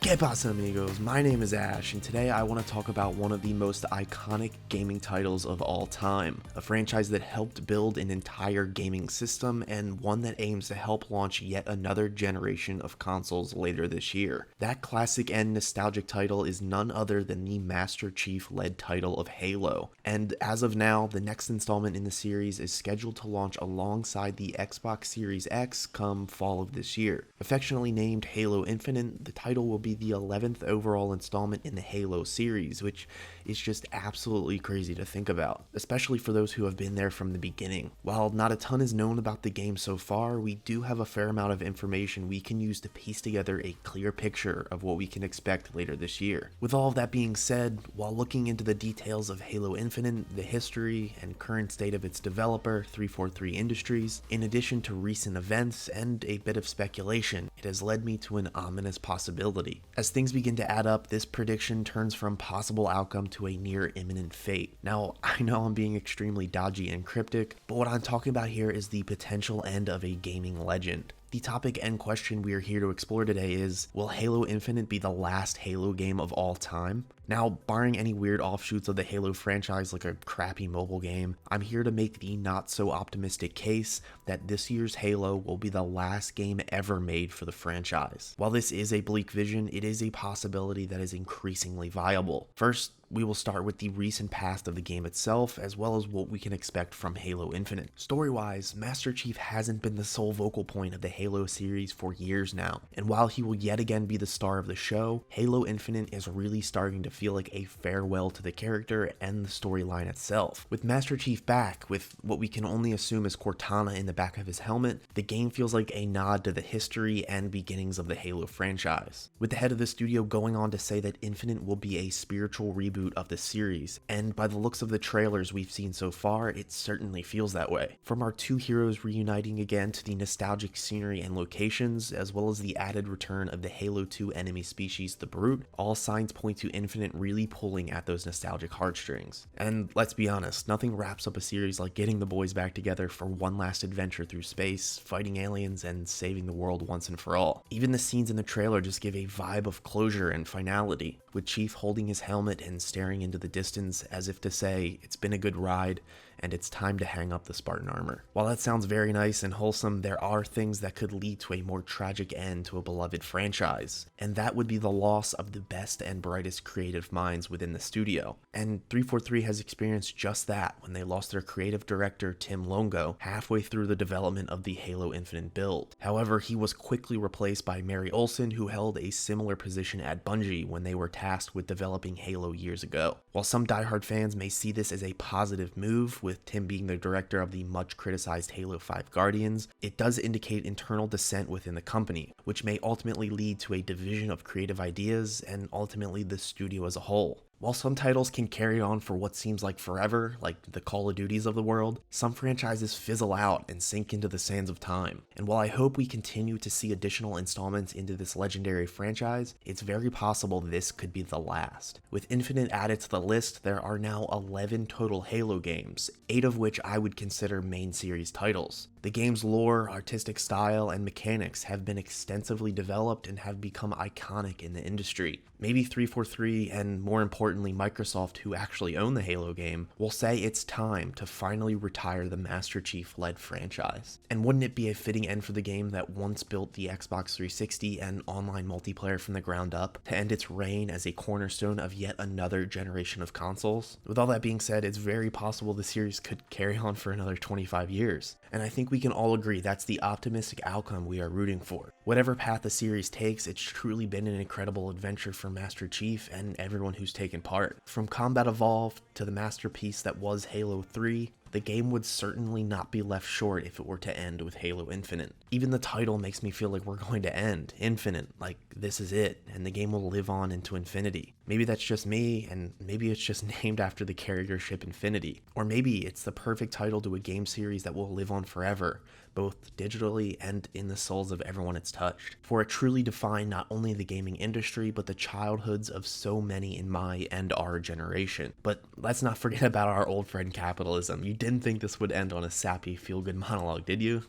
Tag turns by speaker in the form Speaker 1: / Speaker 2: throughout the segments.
Speaker 1: ¿Qué pasa, amigos? My name is Ash, and today I want to talk about one of the most iconic gaming titles of all time, a franchise that helped build an entire gaming system, and one that aims to help launch yet another generation of consoles later this year. That classic and nostalgic title is none other than the Master Chief-led title of Halo, and as of now, the next installment in the series is scheduled to launch alongside the Xbox Series X come fall of this year. Affectionately named Halo Infinite, the title will be the 11th overall installment in the Halo series, which is just absolutely crazy to think about, especially for those who have been there from the beginning. While not a ton is known about the game so far, we do have a fair amount of information we can use to piece together a clear picture of what we can expect later this year. With all of that being said, while looking into the details of Halo Infinite, the history and current state of its developer, 343 Industries, in addition to recent events and a bit of speculation, it has led me to an ominous possibility. As things begin to add up, this prediction turns from possible outcome to a near imminent fate. Now, I know I'm being extremely dodgy and cryptic, but what I'm talking about here is the potential end of a gaming legend. The topic and question we are here to explore today is, will Halo Infinite be the last Halo game of all time? Now, barring any weird offshoots of the Halo franchise like a crappy mobile game, I'm here to make the not so optimistic case that this year's Halo will be the last game ever made for the franchise. While this is a bleak vision, it is a possibility that is increasingly viable. First, we will start with the recent past of the game itself, as well as what we can expect from Halo Infinite. Story-wise, Master Chief hasn't been the sole vocal point of the Halo series for years now, and while he will yet again be the star of the show, Halo Infinite is really starting to feel like a farewell to the character and the storyline itself. With Master Chief back, with what we can only assume is Cortana in the back of his helmet, the game feels like a nod to the history and beginnings of the Halo franchise. With the head of the studio going on to say that Infinite will be a spiritual reboot of the series, and by the looks of the trailers we've seen so far, it certainly feels that way. From our two heroes reuniting again to the nostalgic scenery and locations, as well as the added return of the Halo 2 enemy species, the Brute, all signs point to Infinite really pulling at those nostalgic heartstrings. And let's be honest, nothing wraps up a series like getting the boys back together for one last adventure through space, fighting aliens, and saving the world once and for all. Even the scenes in the trailer just give a vibe of closure and finality, with Chief holding his helmet and staring into the distance as if to say, it's been a good ride, and it's time to hang up the Spartan armor. While that sounds very nice and wholesome, there are things that could lead to a more tragic end to a beloved franchise, and that would be the loss of the best and brightest creative minds within the studio. And 343 has experienced just that when they lost their creative director Tim Longo halfway through the development of the Halo Infinite build. However, he was quickly replaced by Mary Olsen, who held a similar position at Bungie when they were tasked with developing Halo years ago. While some diehard fans may see this as a positive move, with Tim being the director of the much criticized Halo 5 Guardians, it does indicate internal dissent within the company, which may ultimately lead to a division of creative ideas and ultimately the studio as a whole. While some titles can carry on for what seems like forever, like the Call of Duties of the world, some franchises fizzle out and sink into the sands of time. And while I hope we continue to see additional installments into this legendary franchise, it's very possible this could be the last. With Infinite added to the list, there are now 11 total Halo games, 8 of which I would consider main series titles. The game's lore, artistic style, and mechanics have been extensively developed and have become iconic in the industry. Maybe 343 and more importantly Microsoft, who actually own the Halo game, will say it's time to finally retire the Master Chief-led franchise. And wouldn't it be a fitting end for the game that once built the Xbox 360 and online multiplayer from the ground up to end its reign as a cornerstone of yet another generation of consoles? With all that being said, it's very possible the series could carry on for another 25 years. And I think we can all agree that's the optimistic outcome we are rooting for. Whatever path the series takes, it's truly been an incredible adventure for Master Chief and everyone who's taken part. From Combat Evolved to the masterpiece that was Halo 3, the game would certainly not be left short if it were to end with Halo Infinite. Even the title makes me feel like we're going to end Infinite, like this is it, and the game will live on into infinity. Maybe that's just me, and maybe it's just named after the carrier ship Infinity. Or maybe it's the perfect title to a game series that will live on forever, both digitally and in the souls of everyone it's touched. For it truly defined not only the gaming industry, but the childhoods of so many in my and our generation. But let's not forget about our old friend capitalism. You didn't think this would end on a sappy, feel-good monologue, did you?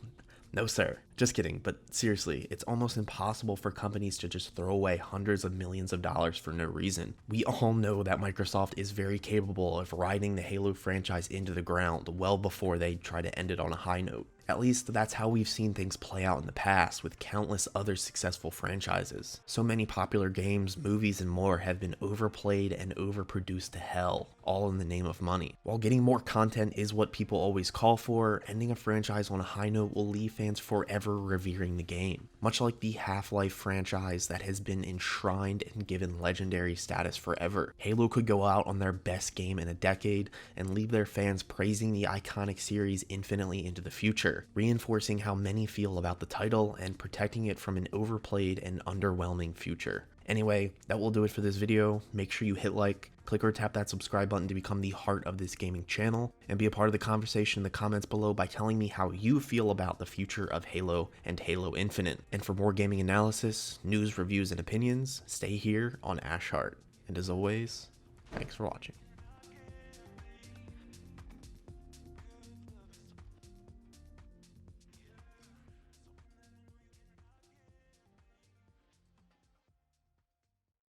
Speaker 1: No, sir. Just kidding, but seriously, it's almost impossible for companies to just throw away hundreds of millions of dollars for no reason. We all know that Microsoft is very capable of riding the Halo franchise into the ground well before they try to end it on a high note. At least that's how we've seen things play out in the past with countless other successful franchises. So many popular games, movies, and more have been overplayed and overproduced to hell, all in the name of money. While getting more content is what people always call for, ending a franchise on a high note will leave fans forever revering the game. Much like the Half-Life franchise that has been enshrined and given legendary status forever. Halo could go out on their best game in a decade and leave their fans praising the iconic series infinitely into the future, reinforcing how many feel about the title and protecting it from an overplayed and underwhelming future. Anyway, that will do it for this video. Make sure you hit like, click or tap that subscribe button to become the heart of this gaming channel, and be a part of the conversation in the comments below by telling me how you feel about the future of Halo and Halo Infinite. And for more gaming analysis, news, reviews, and opinions, stay here on Ash Heart. And as always, thanks for watching.